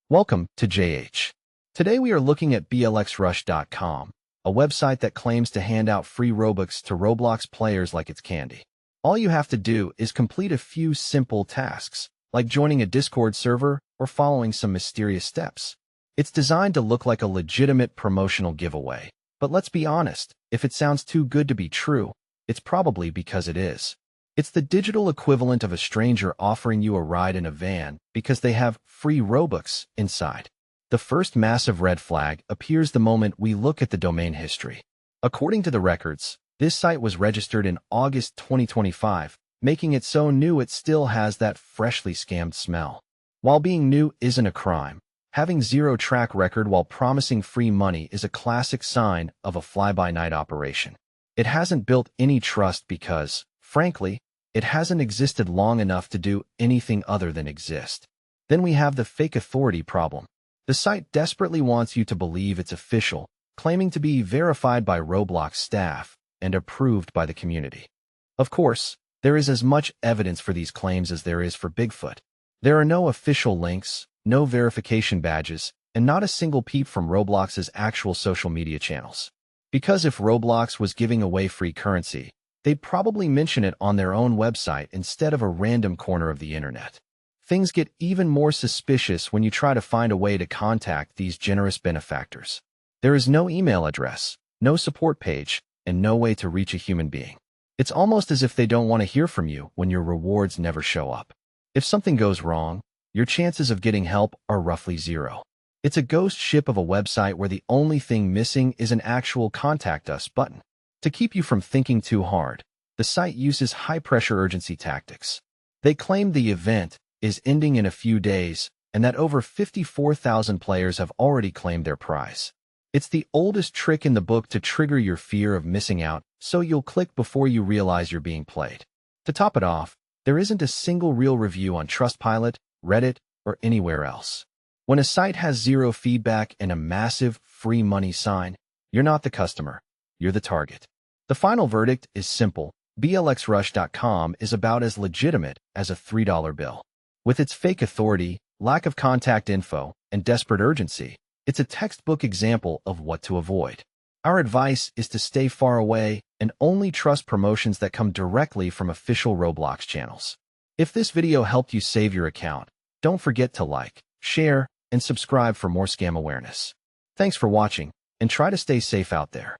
Welcome to JH. Today we are looking at blxrush.com, a website that claims to hand out free Robux to Roblox players like it's candy. All you have to do is complete a few simple tasks, like joining a Discord server or following some mysterious steps. It's designed to look like a legitimate promotional giveaway. But let's be honest, if it sounds too good to be true, it's probably because it is. It's the digital equivalent of a stranger offering you a ride in a van because they have free Robux inside. The first massive red flag appears the moment we look at the domain history. According to the records, this site was registered in August 2025, making it so new it still has that freshly scammed smell. While being new isn't a crime, having zero track record while promising free money is a classic sign of a fly-by-night operation. It hasn't built any trust because, frankly, it hasn't existed long enough to do anything other than exist. Then we have the fake authority problem. The site desperately wants you to believe it's official, claiming to be verified by Roblox staff and approved by the community. Of course, there is as much evidence for these claims as there is for Bigfoot. There are no official links, no verification badges, and not a single peep from Roblox's actual social media channels. Because if Roblox was giving away free currency, they'd probably mention it on their own website instead of a random corner of the internet. Things get even more suspicious when you try to find a way to contact these generous benefactors. There is no email address, no support page, and no way to reach a human being. It's almost as if they don't want to hear from you when your rewards never show up. If something goes wrong, your chances of getting help are roughly zero. It's a ghost ship of a website where the only thing missing is an actual Contact Us button. To keep you from thinking too hard, the site uses high-pressure urgency tactics. They claim the event is ending in a few days and that over 54,000 players have already claimed their prize. It's the oldest trick in the book to trigger your fear of missing out, so you'll click before you realize you're being played. To top it off, there isn't a single real review on Trustpilot, Reddit, or anywhere else. When a site has zero feedback and a massive free money sign, you're not the customer, you're the target. The final verdict is simple. blxrush.com is about as legitimate as a $3 bill. With its fake authority, lack of contact info, and desperate urgency, it's a textbook example of what to avoid. Our advice is to stay far away and only trust promotions that come directly from official Roblox channels. If this video helped you save your account, don't forget to like, share, and subscribe for more scam awareness. Thanks for watching, and try to stay safe out there.